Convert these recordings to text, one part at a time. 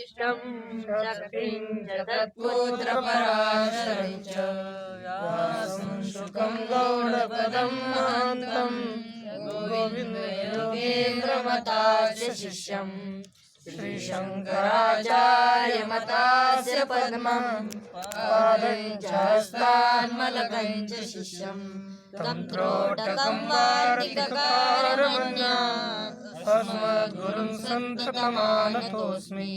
वसिष्ठं शक्तिं च तत्पुत्रपराशरं च व्यासं शुकं गौडपदं महान्तं गोविन्दयोगेन्द्रमतास्य शिष्यं श्रीशङ्कराचार्यमतास्य पद्मं पादं च हस्तान्मलकं च शिष्यं तं त्रोटकं वार्तिककारमन्या अस्मद्गुरुं सन्ततमानतोऽस्मि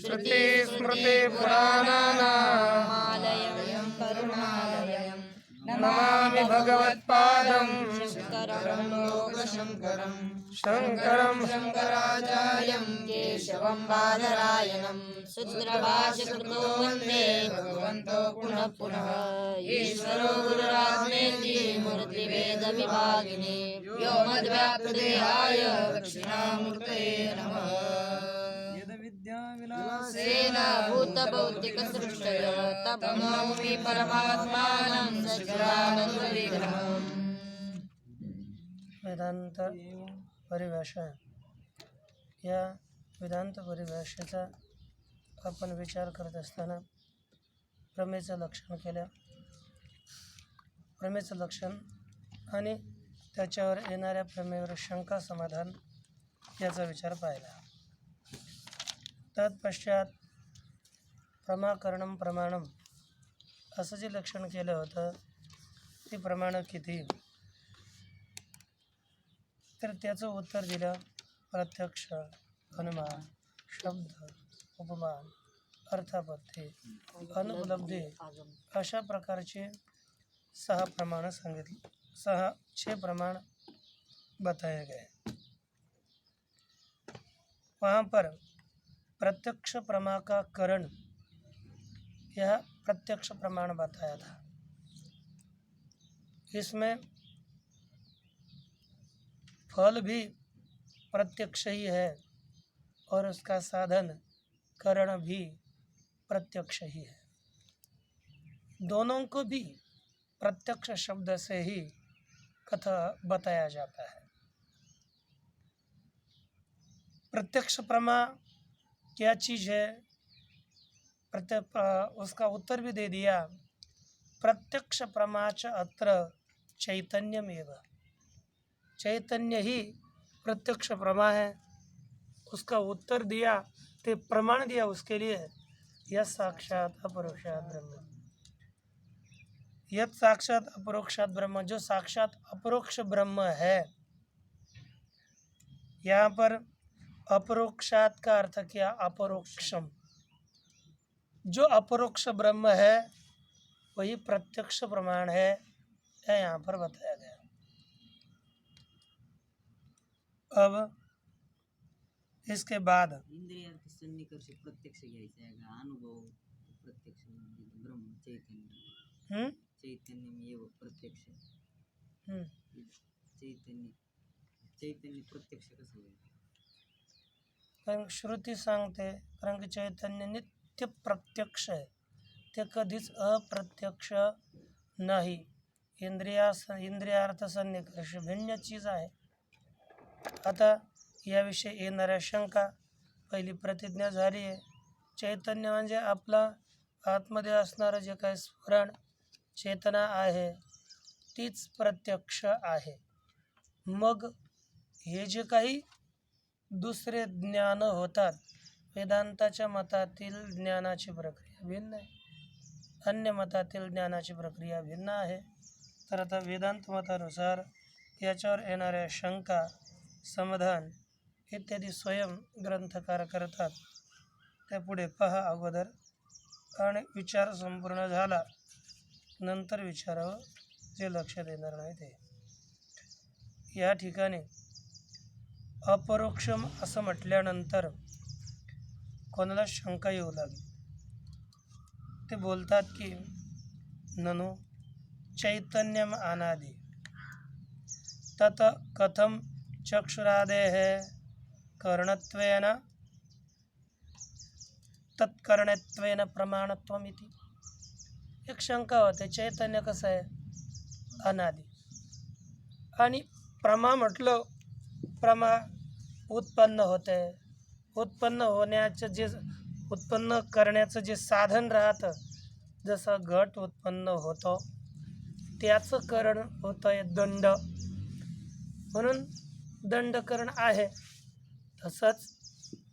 श्रुतिस्मृतिपुराणानामालयं करुणालयं नमामि भगवत्पादं शङ्करं लोकशङ्करं शङ्करं शङ्कराचार्यं केशवं बादरायणं सूत्रभाष्यकृतो वन्दे भगवन्तो पुनः पुनः ईश्वरो गुरुरात्मेति मूर्तिभेदविभागिने व्योमद्व्याप्तदेहाय दक्षिणामूर्तये नमः सेन भूतभौतिकसृष्टय तमोमि परमात्मानं सच्चिदानन्दविग्रहम्। वेदांत परिभाषा या वेदांत परिभाषेचा आपण विचार करत असताना प्रमेयचं लक्षण केलं. प्रमेयचं लक्षण आणि त्याच्यावर येणाऱ्या प्रमेयावर शंका समाधान याचा विचार पाहिला. तत्पश्चात प्रमाकरणं प्रमाणम असं जे लक्षण केलं होतं ती प्रमाणं किती, तर त्याचं उत्तर दिलं प्रत्यक्ष, अनुमान, शब्द, उपमान, अर्थापत्ती, अनुपलब्धी अशा प्रकारचे 6 प्रमाण सांगितले. 6 प्रमाण बताए गए. वहाँ पर प्रत्यक्ष प्रमा का करण यह प्रत्यक्ष प्रमाण बताया था. इसमें फल भी प्रत्यक्ष ही है और उसका साधन करण भी प्रत्यक्ष ही है. दोनों को भी प्रत्यक्ष शब्द से ही कथा बताया जाता है. प्रत्यक्ष प्रमा क्या चीज़ है, उसका उत्तर भी दे दिया. प्रत्यक्ष प्रमाच अत्र चैतन्यमेव. चैतन्य ही प्रत्यक्ष प्रमा है. उसका उत्तर दिया, ते प्रमाण दिया उसके लिए, यह साक्षात अपरोक्षात ब्रह्म. यह साक्षात अपरोक्षात ब्रह्म, जो साक्षात अपरोक्ष ब्रह्म है. यहाँ पर अपरोक्षात का अर्थ क्या, अपरोक्षम. जो अपरोक्ष ब्रह्म है वही प्रत्यक्ष प्रमाण है, यह यहाँ पर बताया गया. अब इसके बाद इंद्रियार्थ सन्निकर्ष प्रत्यक्ष घ्यायचा आहे का अनुभव प्रत्यक्ष ब्रह्म चैतन्य चैतन्य प्रत्यक्ष चैतन्य चैतन्य प्रत्यक्ष कसं होईल. कारण श्रुती सांगते, कारण की चैतन्य नित्य प्रत्यक्ष आहे, ते कधीच अप्रत्यक्ष नाही. इंद्रियार्थ सन्निकर्ष भिन्न चीज आहे. आता याविषयी येणाऱ्या शंका, पहिली प्रतिज्ञा झाली आहे. चैतन्य म्हणजे आपला आतमध्ये असणारं जे काही स्फुरण चेतना आहे तीच प्रत्यक्ष आहे. मग हे जे काही दुसरे ज्ञान होतात, वेदांताच्या मतातील ज्ञानाची प्रक्रिया भिन्न आहे, अन्य मतातील ज्ञानाची प्रक्रिया भिन्न आहे. तर आता वेदांत मतानुसार याच्यावर येणाऱ्या शंका, समाधान इत्यादी स्वयं ग्रंथकार करतात. त्यापुढे पहा अगोदर, आणि विचार संपूर्ण झाला नंतर विचारावं, जे लक्षात येणार नाही ते. या ठिकाणी अपरोक्षम असं म्हटल्यानंतर कोणाला शंका येऊ लागली. ते बोलतात की ननु चैतन्यम अनादि तत कथम चक्षुरादेः कर्णत्वेन तत्कर्णत्वेन प्रमाणत्वमिति. एक शंका होते, चैतन्य कसं आहे, अनादि, आणि प्रमा म्हटलं, प्रमा उत्पन्न होते. उत्पन्न होण्याचं जे उत्पन्न करण्याचं जे साधन राहतं, जसं घट उत्पन्न होतो त्याचं करण होतं आहे दंड, म्हणून दंडकरण आहे. तसंच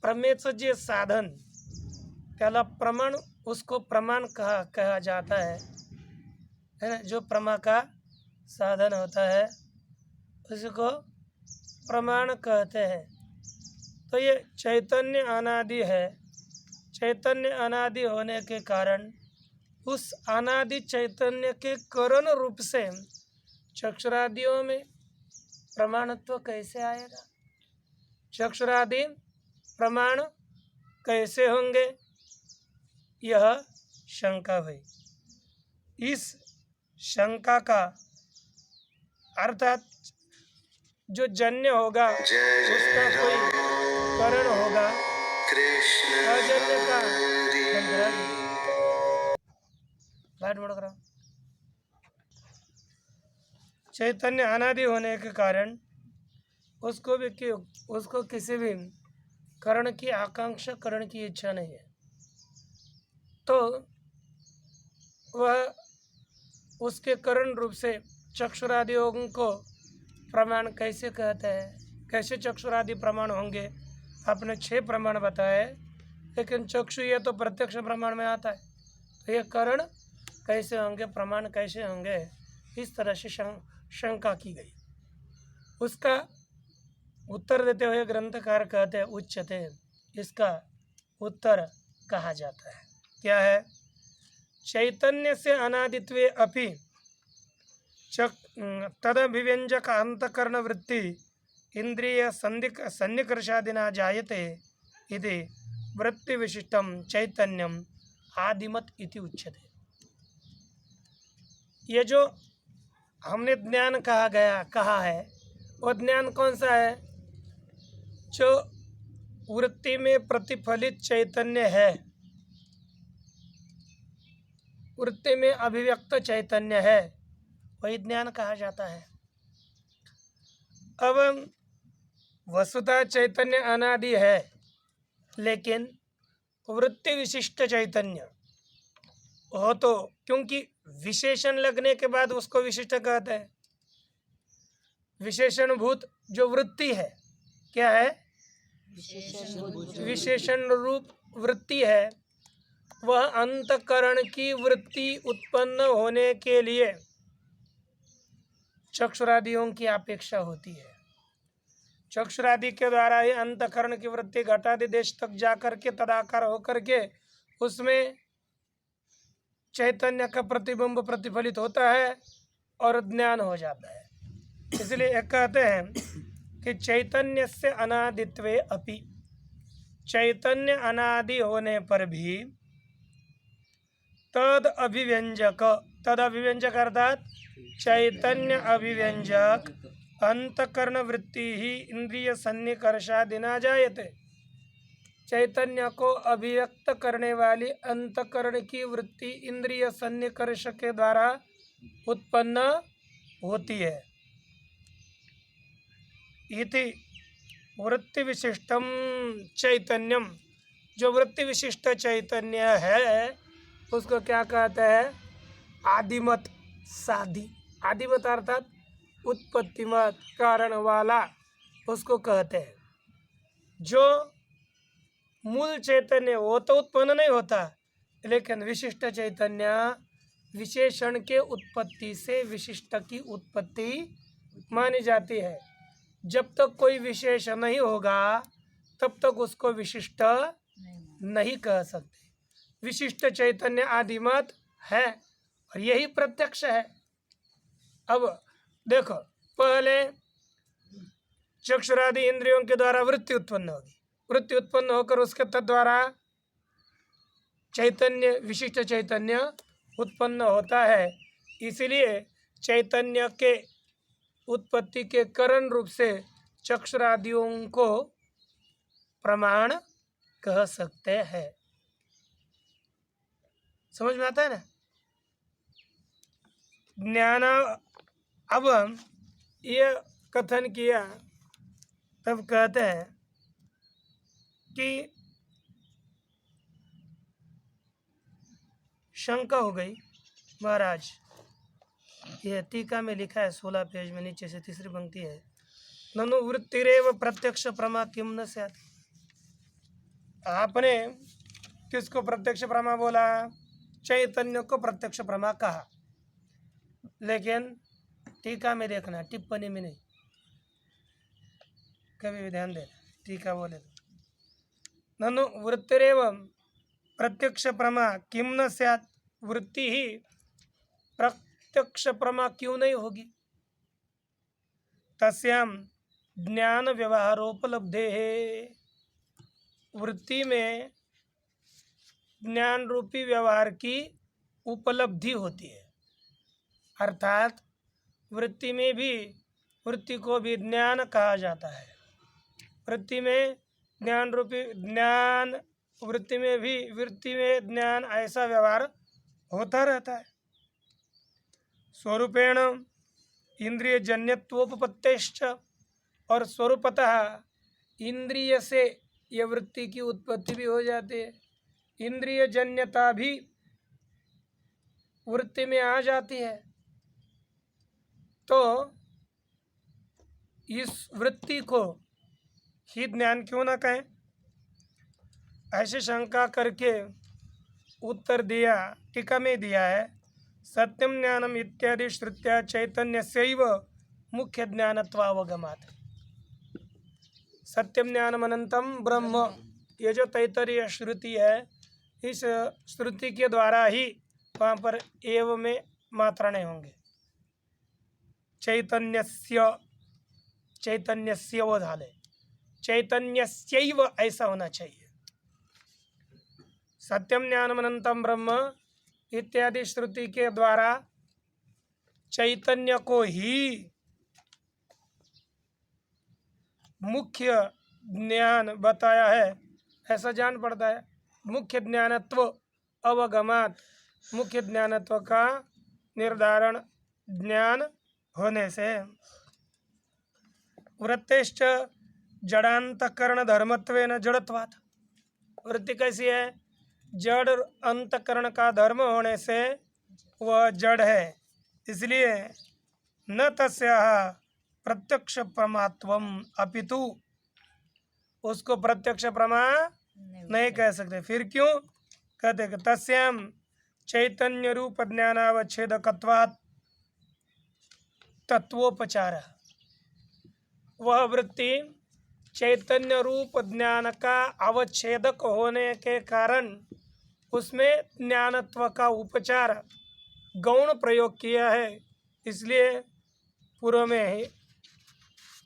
प्रमेयचं जे साधन त्याला प्रमाण, उसको प्रमाण कहा जाता है ना. जो प्रमा का साधन होता है उसको प्रमाण कहते हैं. तो ये चैतन्य अनादि है. चैतन्य अनादि होने के कारण उस अनादि चैतन्य के करण रूप से चक्षुरादियों में प्रमाणत्व कैसे आएगा? चक्षुरादि प्रमाण कैसे होंगे? यह शंका हुई. इस शंका का अर्थात जो जन्य होगा उसका कोई करण होगा, अजन्य का लाइट मोड़ करो. चैतन्य अनादि होने के कारण उसको किसी भी करण की आकांक्षा, करण की इच्छा नहीं है, तो वह उसके करण रूप से चक्षुरादियों को प्रमाण कैसे कहते हैं? कैसे चक्षुरादि प्रमाण होंगे? आपने 6 प्रमाण बताए, लेकिन चक्षु ये तो प्रत्यक्ष प्रमाण में आता है, तो ये करण कैसे होंगे, प्रमाण कैसे होंगे? इस तरह से शंका की गई. उसका उत्तर देते हुए ग्रंथकार कहते हैं उच्यते, इसका उत्तर कहा जाता है. क्या है? चैतन्य से अनादित्वे अपि तदभिव्यंजक अंतकरण वृत्ति इंद्रिय सन्निकर्षादिना जायते इति वृत्ति विशिष्टम चैतन्यम आदिमत इति उच्यते. ये जो हमने ज्ञान कहा है, वो ज्ञान कौन सा है? जो वृत्ति में प्रतिफलित चैतन्य है, वृत्ति में अभिव्यक्त चैतन्य है, वही ज्ञान कहा जाता है. अब वस्तुतः चैतन्य अनादि है, लेकिन वृत्ति विशिष्ट चैतन्य हो, तो क्योंकि विशेषण लगने के बाद उसको विशिष्ट कहते हैं. विशेषणभूत जो वृत्ति है, क्या है? विशेषण रूप वृत्ति है. वह अंतकरण की वृत्ति उत्पन्न होने के लिए चक्षुरादियों की अपेक्षा होती है. चक्षुरादि के द्वारा ही अंतकरण की वृत्ति घटादि देश तक जाकर के तदाकार होकर के उसमें चैतन्य का प्रतिबिंब प्रतिफलित होता है और ज्ञान हो जाता है. इसलिए कहते हैं कि चैतन्य से अनादित्वे अपि, चैतन्य अनादि होने पर भी तद अभिव्यंजक अर्थात चैतन्य अभिव्यंजक अंतकरण वृत्ति ही इंद्रिय सन्निकर्षादिना जायते. चैतन्य को अभिव्यक्त करने वाली अंतकरण की वृत्ति इंद्रिय सन्निकर्ष के द्वारा उत्पन्न होती है. इति वृत्ति विशिष्टम चैतन्यम, जो वृत्ति विशिष्ट चैतन्य है उसको क्या कहते हैं? आदिमत साधि. आदिमत अर्थात उत्पत्तिमत, कारण वाला, उसको कहते हैं. जो मूल चैतन्य वो तो उत्पन्न नहीं होता, लेकिन विशिष्ट चैतन्य विशेषण के उत्पत्ति से विशिष्ट की उत्पत्ति मानी जाती है. जब तक कोई विशेष नहीं होगा तब तक उसको विशिष्ट नहीं कह सकते. विशिष्ट चैतन्य आदिमत है और यही प्रत्यक्ष है. अब देखो, पहले चक्षुरादि इंद्रियों के द्वारा वृत्ति उत्पन्न होगी, वृत्ति उत्पन्न होकर उसके तद्वारा चैतन्य, विशिष्ट चैतन्य उत्पन्न होता है. इसलिए चैतन्य के उत्पत्ति के कारण रूप से चक्षुरादियों को प्रमाण कह सकते हैं. समझ में आता है ना? ज्ञान. अब ये कथन किया तब कहते हैं कि शंका हो गई महाराज, यह टीका में लिखा है 16 पेज में नीचे से तीसरी पंक्ति है, ननु वृत्तिरेव प्रत्यक्ष प्रमा किम न स्यात्। आपने किसको प्रत्यक्ष प्रमा बोला? चैतन्य को प्रत्यक्ष प्रमा कहा, लेकिन टीका में देखना, टिप्पणी में नहीं, कभी भी ध्यान देना, टीका बोले तो ननु वृत्तिरेव प्रत्यक्ष प्रमा किम न स्यात्, वृत्ति ही प्रत्यक्ष प्रमा क्यों नहीं होगी? तस्याम ज्ञान व्यवहारोपलब्धे है, वृत्ति में ज्ञान रूपी व्यवहार की उपलब्धि होती है, अर्थात वृत्ति में भी, वृत्ति को भी ज्ञान कहा जाता है। वृत्ति में ज्ञान रूपी ज्ञान, वृत्ति में भी, वृत्ति में ज्ञान ऐसा व्यवहार होता रहता है। स्वरूपेण इंद्रिय जन्यत्वोपपत्तेश्च, और स्वरूपतः इंद्रिय से यह वृत्ति की उत्पत्ति भी हो जाती है, इंद्रिय जन्यता भी वृत्ति में आ जाती है। तो इस वृत्ति को ही ज्ञान क्यों ना कहें? ऐसे शंका करके उत्तर दिया, टीका में दिया है, सत्यम ज्ञानम इत्यादि श्रुत्या चैतन्यस्यैव मुख्य ज्ञानत्वावगमात्। सत्यम ज्ञानम अनंतम ब्रह्म, ये जो तैतरीय श्रुति है, इस श्रुति के द्वारा ही वहाँ पर एव में मात्रा नहीं होंगे, चैतन्यस्य, चैतन्यस्य वो धाले, चैतन्यस्यैव ऐसा होना चाहिए। सत्यम ज्ञानम अनंतम ब्रह्म इत्यादि श्रुति के द्वारा चैतन्य को ही मुख्य ज्ञान बताया है, ऐसा जान पड़ता है। मुख्य ज्ञानत्व अवगमात, मुख्य ज्ञानत्व का निर्धारण ज्ञान होने से। वृत्तिश्च जड़ांतकरण धर्मत्वेन जड़त्वात्, वृत्ति कैसी है? जड़ अंतकरण का धर्म होने से वह जड़ है, इसलिए न तस्याः प्रत्यक्ष प्रमात्वम अपितु, उसको प्रत्यक्ष प्रमा नहीं कह सकते। फिर क्यों कहते कि तस्याम चैतन्य रूप ज्ञानावच्छेदकत्वात् तत्वोपचार, वह वृत्ति चैतन्य रूप ज्ञान का अवच्छेदक होने के कारण उसमें ज्ञानत्व का उपचार गौण प्रयोग किया है, इसलिए पूर्व में ही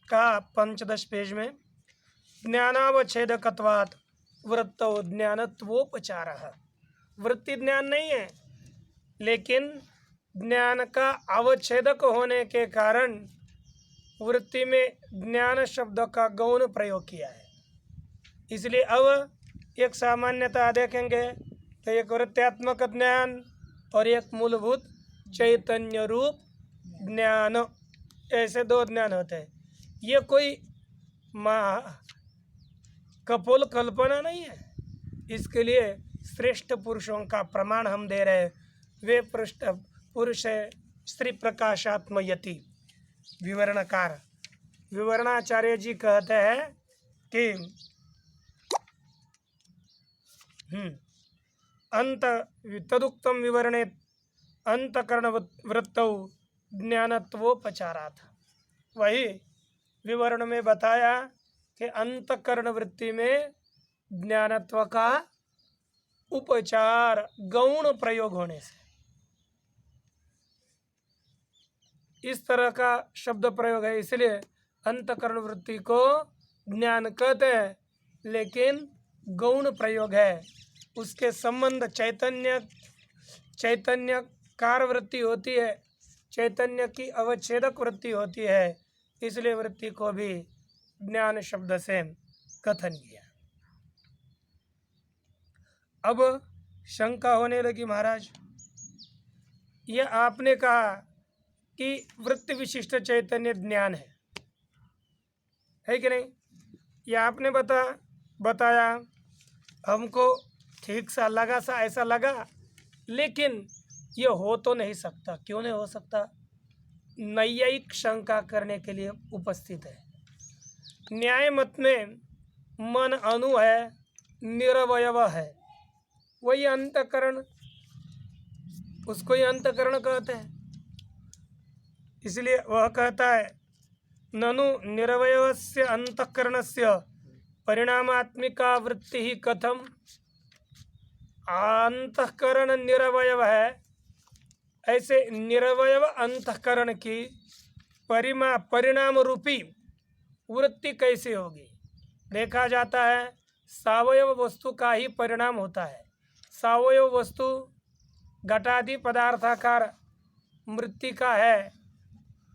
कहा 15 पेज में, ज्ञानावच्छेदकत्वात् वृत्तौ ज्ञानत्वोपचारः। वृत्ति ज्ञान नहीं है, लेकिन ज्ञान का अवच्छेदक होने के कारण वृत्ति में ज्ञान शब्द का गौण प्रयोग किया है। इसलिए अब एक सामान्यता देखेंगे तो एक वृत्त्यात्मक ज्ञान और एक मूलभूत चैतन्य रूप ज्ञान, ऐसे दो ज्ञान होते हैं। ये कोई कपोल कल्पना नहीं है, इसके लिए श्रेष्ठ पुरुषों का प्रमाण हम दे रहे हैं। वे पृष्ठ पुरुष है श्री प्रकाशात्मयति विवरणकार, विवरणाचार्य जी कहते हैं कि अंत तदुक्तम विवरणे अंतकरण वृत्तौ ज्ञानत्वोपचारात्, वही विवरण में बताया कि अंतकरण वृत्ति में ज्ञानत्व का उपचार गौण प्रयोग होने से, इस तरह का शब्द प्रयोग है, इसलिए अंतकरण वृत्ति को ज्ञान कहते हैं, लेकिन गौण प्रयोग है। उसके संबंध चैतन्य कार वृत्ति होती है, चैतन्य की अवच्छेदक वृत्ति होती है, इसलिए वृत्ति को भी ज्ञान शब्द से कथन किया। अब शंका होने लगी, महाराज ये आपने कहा कि वृत्ति विशिष्ट चैतन्य ज्ञान है कि नहीं? ये आपने बताया, हमको ठीक सा लगा, सा ऐसा लगा लेकिन ये हो तो नहीं सकता। क्यों नहीं हो सकता? नैयायिक शंका करने के लिए उपस्थित है। न्याय मत में मन अणु है, निरवयव है, वही अंतकरण, उसको ही अंतकरण कहते हैं। इसलिए वह कहता है ननु निरवयवस्य अंतःकरणस्य परिणामात्मिका वृत्ति ही कथम। अंतःकरण निरवयव है, ऐसे निरवयव अंतःकरण की परिणाम रूपी वृत्ति कैसे होगी? देखा जाता है सावयव वस्तु का ही परिणाम होता है। सावयव वस्तु घटादि पदार्थाकार मृत्तिका है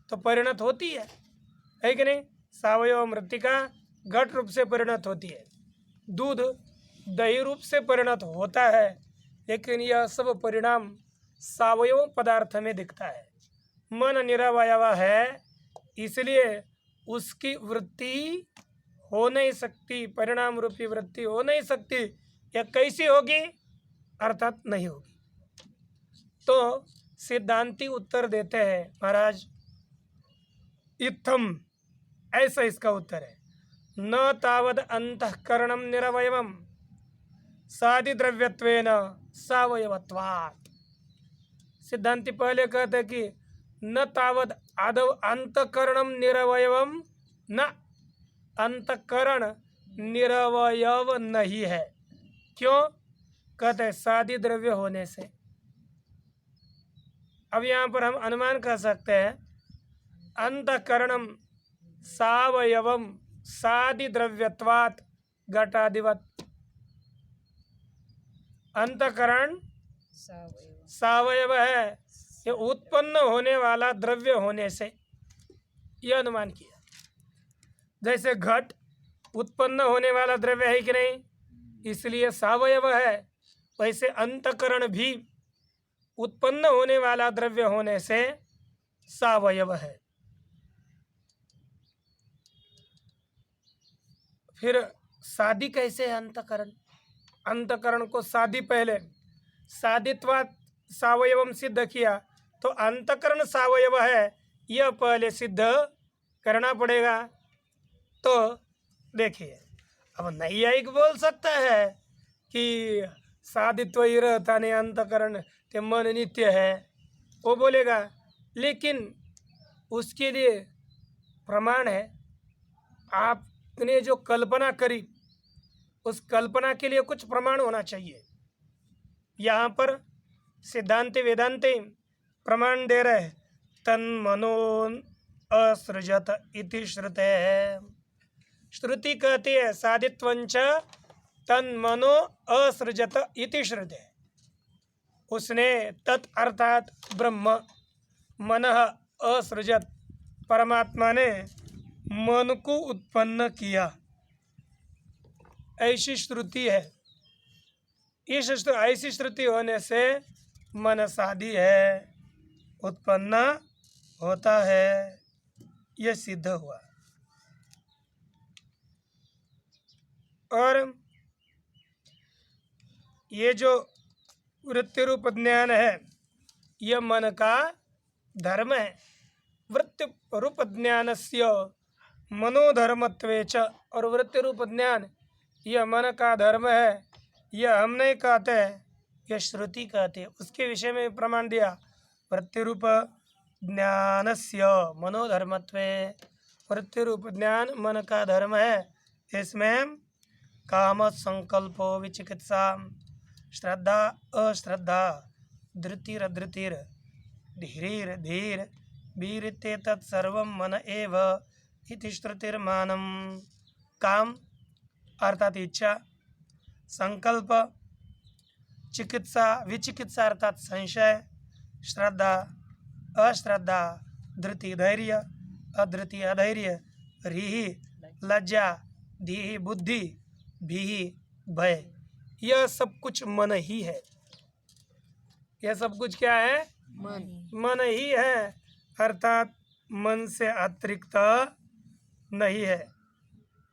तो परिणत होती है कि नहीं? सावयव मृत्तिका घट रूप से परिणत होती है, दूध दही रूप से परिणत होता है, लेकिन यह सब परिणाम सावयव पदार्थ में दिखता है। मन निरवयव है, इसलिए उसकी वृत्ति हो नहीं सकती, परिणाम रूपी वृत्ति हो नहीं सकती। यह कैसी होगी? अर्थात नहीं होगी। तो सिद्धांती उत्तर देते हैं महाराज इत्थम, ऐसा इसका उत्तर है। न तावद अंतःकरणम निरवयवम सादिद्रव्यत्वेन सावयवत्वात्। सिद्धांती पहले कहते हैं कि न तावद आदव अंतःकरणम निरवयवम, न अंतःकरण निरवयव नहीं है। क्यों? कहते हैं सादि द्रव्य होने से। अब यहाँ पर हम अनुमान कर सकते हैं अंतःकरणम सावयवम सादि द्रव्यत्वात् घटादिवत। अंतःकरण सावयव है, ये उत्पन्न होने वाला द्रव्य होने से, यह अनुमान किया। जैसे घट उत्पन्न होने वाला द्रव्य है कि नहीं, इसलिए सावयव है, वैसे अंतःकरण भी उत्पन्न होने वाला द्रव्य होने से सावयव है। फिर सादि कैसे है अंतःकरण? अंतःकरण को सादि पहले सादित्वात् सावयवम सिद्ध किया, तो अंतःकरण सावयव है यह पहले सिद्ध करना पड़ेगा। तो देखिए, अब नैयायिक बोल सकता है कि सादित्व ही रहता नहीं, अंतःकरण ते मन नित्य है, वो बोलेगा, लेकिन उसके लिए प्रमाण है। आपने जो कल्पना करी उस कल्पना के लिए कुछ प्रमाण होना चाहिए। यहाँ पर सिद्धांति वेदांति प्रमाण दे रहे हैं, तन्मनो असृजत इति श्रुते है। श्रुति कहती है सादित्वंच तन्मनो असृजत इति श्रुते, उसने तत् अर्थात ब्रह्म मनः असृजत, परमात्मा ने मन को उत्पन्न किया, ऐसी श्रुति है। ऐसी श्रुति होने से मन सादी है, उत्पन्न होता है, यह सिद्ध हुआ। और ये जो वृत्ति रूप ज्ञान है, यह मन का धर्म है। वृत्ति रूप ज्ञानस्य मनोधर्मत्वेच, और वृत्ति रूप ज्ञान यह मन का धर्म है, यह हम नहीं कहते, यह श्रुति कहते। उसके विषय में प्रमाण दिया, वृत्ति रूप ज्ञानस्य मनोधर्मत्वे, वृत्ति रूप ज्ञान मन का धर्म है। इसमें काम संकल्पो विचिकित्सा श्रद्धा अश्रद्धा धृतिर धृतिर धीर धीर वीरिते तत्सर्वं मन एव इति श्रुतिर्मानम। काम अर्थात इच्छा, संकल्प, चिकित्सा विचिकित्सा अर्थात संशय, श्रद्धा अश्रद्धा, धृति धैर्य अधृति अधैर्य, रीहि लज्जा, धीहि बुद्धि, भीहि भय, यह सब कुछ मन ही है। यह सब कुछ क्या है? मन ही है, अर्थात मन से अतिरिक्त नहीं है।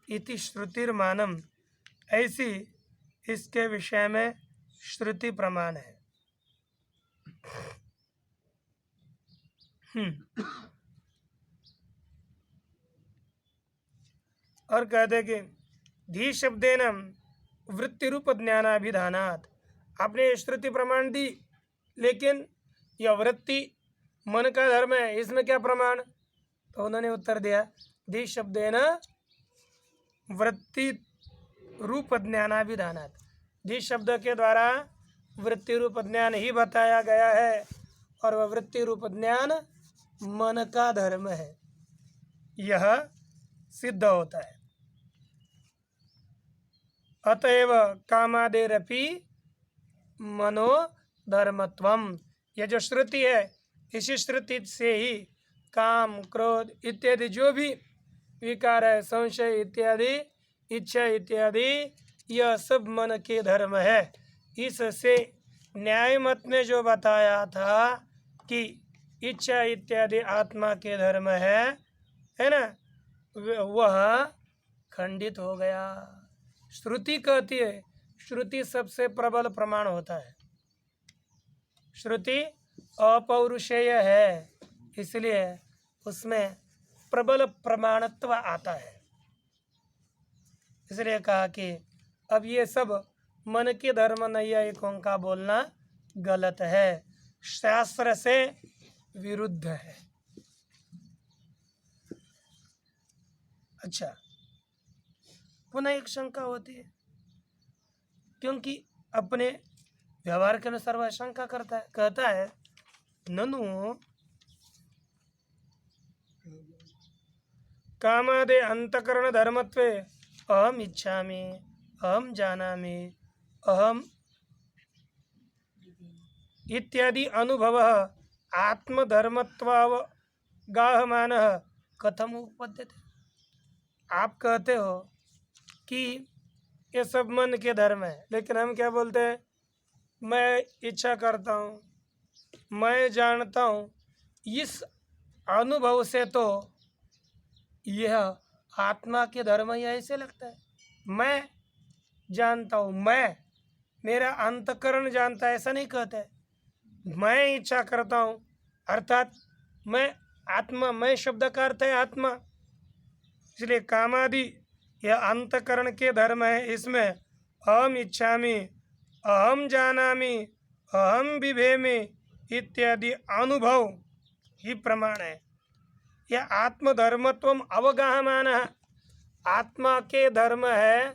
इति श्रुतिर्मानम, ऐसी इसके विषय में श्रुति प्रमाण है। और कहते कि धी शब्देन वृत्ति रूप ज्ञानाभिधानात, आपने श्रुति प्रमाण दी, लेकिन यह वृत्ति मन का धर्म है, इसमें क्या प्रमाण? तो उन्होंने उत्तर दिया धी शब्देन वृत्ति रूप ज्ञानाभिधानात, धी शब्द के द्वारा वृत्ति रूप ज्ञान ही बताया गया है, और वह वृत्ति रूप ज्ञान मन का धर्म है, यह सिद्ध होता है। अतएव कामादेरपि मनोधर्मत्वम, यह जो श्रुति है, इसी श्रुति से ही काम, क्रोध इत्यादि जो भी विकार है, संशय इत्यादि, इच्छा इत्यादि, यह सब मन के धर्म है। इससे न्याय मत में जो बताया था कि इच्छा इत्यादि आत्मा के धर्म है ना, वह खंडित हो गया। श्रुति कहती है, श्रुति सबसे प्रबल प्रमाण होता है, श्रुति अपौरुषेय है, इसलिए उसमें प्रबल प्रमाणत्व आता है। इसलिए कहा कि अब ये सब मन के धर्म नैयायिकों का बोलना गलत है, शास्त्र से विरुद्ध है। अच्छा, पुनः एक शंका होती है, क्योंकि अपने व्यवहार के अनुसार वह शंका करता है, कहता है ननु कामादे अंतकरण धर्मत्वे अहम इच्छामि, अहम जानामि, अहम इत्यादि अनुभव आत्मधर्मत्वावगाहमानः कथम उपपद्यते। आप कहते हो कि ये सब मन के धर्म है, लेकिन हम क्या बोलते हैं? मैं इच्छा करता हूँ, मैं जानता हूँ, इस अनुभव से तो यह आत्मा के धर्म ही ऐसे लगता है। मैं जानता हूँ, मैं, मेरा अंतकरण जानता है, ऐसा नहीं कहते। मैं इच्छा करता हूँ, अर्थात मैं आत्मा, मैं शब्द का अर्थ है आत्मा, इसलिए कामादि यह अंतकरण के धर्म है। इसमें अहम इच्छामि, अहम जानामि, अहम बिभेमि इत्यादि अनुभव ही प्रमाण है। यह आत्मधर्मत्वम अवगाहमानः, आत्मा के धर्म है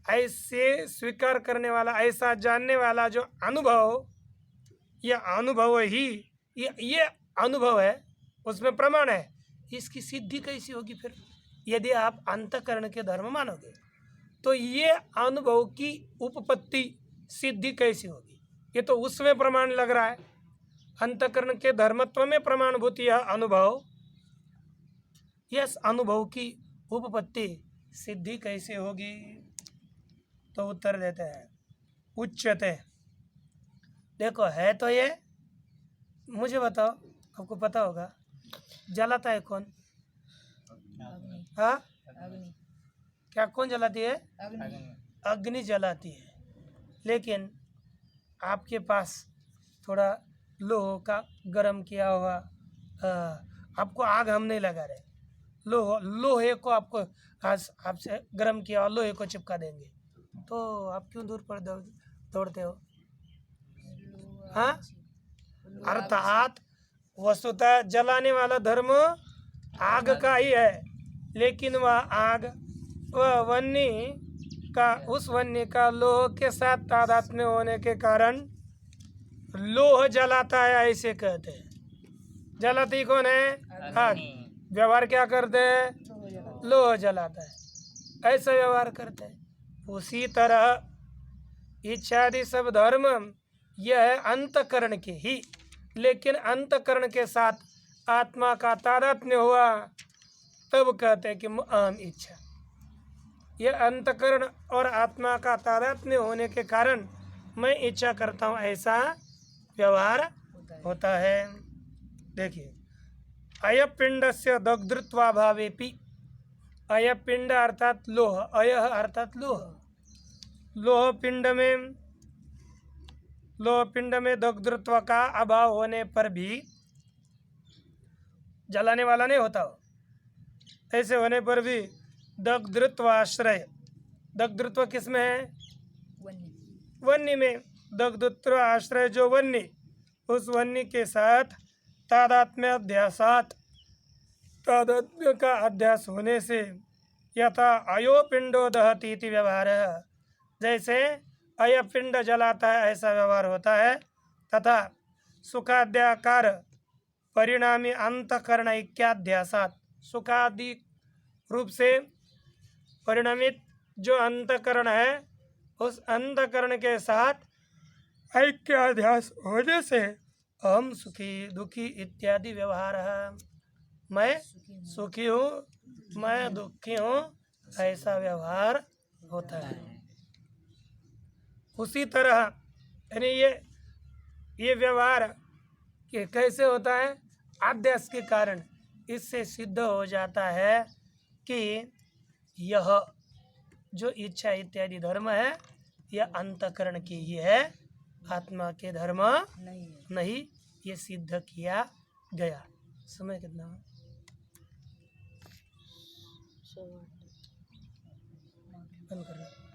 ऐसे स्वीकार करने वाला, ऐसा जानने वाला जो अनुभव, यह अनुभव ही, ये अनुभव है, उसमें प्रमाण है। इसकी सिद्धि कैसी होगी फिर? यदि आप अंतकरण के धर्म मानोगे तो ये अनुभव की उपपत्ति सिद्धि कैसी होगी? ये तो उसमें प्रमाण लग रहा है, अंतकरण के धर्मत्व में प्रमाणभूत यह अनुभव, यस अनुभव की उपपत्ति सिद्धि कैसे होगी? तो उत्तर देते हैं उच्यते। देखो है तो ये, मुझे बताओ, आपको पता होगा, जलाता है कौन? हाँ, अग्नि। क्या कौन जलाती है? अग्नि। अग्नि जलाती है। लेकिन आपके पास थोड़ा लोहे का गरम किया हुआ, आपको आग हम नहीं लगा रहे, लोहे को आपको आज आपसे गरम किया हुआ लोहे को चिपका देंगे, तो आप क्यों दूर पर दौड़ते हो? हाँ, अर्थात वस्तुतः जलाने वाला धर्म आग का ही है, लेकिन वह आग, वह वन्नी का, उस वन्नी का लोह के साथ तादात्म्य होने के कारण लोह जलाता है, ऐसे कहते हैं। जलाती कौन है? आग। व्यवहार क्या करते हैं? लोह जलाता है, ऐसा व्यवहार करते हैं। उसी तरह इच्छादि सब धर्म यह है अंतकरण के ही, लेकिन अंतकरण के साथ आत्मा का तादात्म्य हुआ तब कहते हैं कि अहम इच्छा। यह अंतकरण और आत्मा का तादात्म्य होने के कारण मैं इच्छा करता हूँ, ऐसा व्यवहार होता है। देखिए, अयपिंड से दग्धृत्वाभावेपि, अयपिंड अर्थात लोह, अय अर्थात लोह, लोह पिंड में लोह पिंड में दग्धृत्व का अभाव होने पर भी जलाने वाला नहीं होता हो, ऐसे होने पर भी दग्धृत्व आश्रय, दग्धृत्व किस में है? वन्य में। दग्धृत्व आश्रय जो वन्य, उस वन्य के साथ तादात्म्य अध्यासात, तादात्म्य का अध्यास होने से यथा अयो पिंडो दहती इति व्यवहार है, जैसे अय पिंड जलाता है ऐसा व्यवहार होता है। तथा सुखाद्याकार परिणामी अंतकरण ऐक्याध्यासात, सुखादि रूप से परिणामित जो अंतकरण है उस अंतकरण के साथ ऐक्याध्यास होने से हम सुखी दुखी इत्यादि व्यवहार है, मैं सुखी हूँ मैं दुखी हूँ ऐसा व्यवहार होता है। उसी तरह यानी ये व्यवहार कि कैसे होता है? अध्यास के कारण। इससे सिद्ध हो जाता है कि यह जो इच्छा इत्यादि धर्म है यह अंतकरण की ही है, आत्मा के धर्म नहीं, ये सिद्ध किया गया। समय कितना है? बंद करना।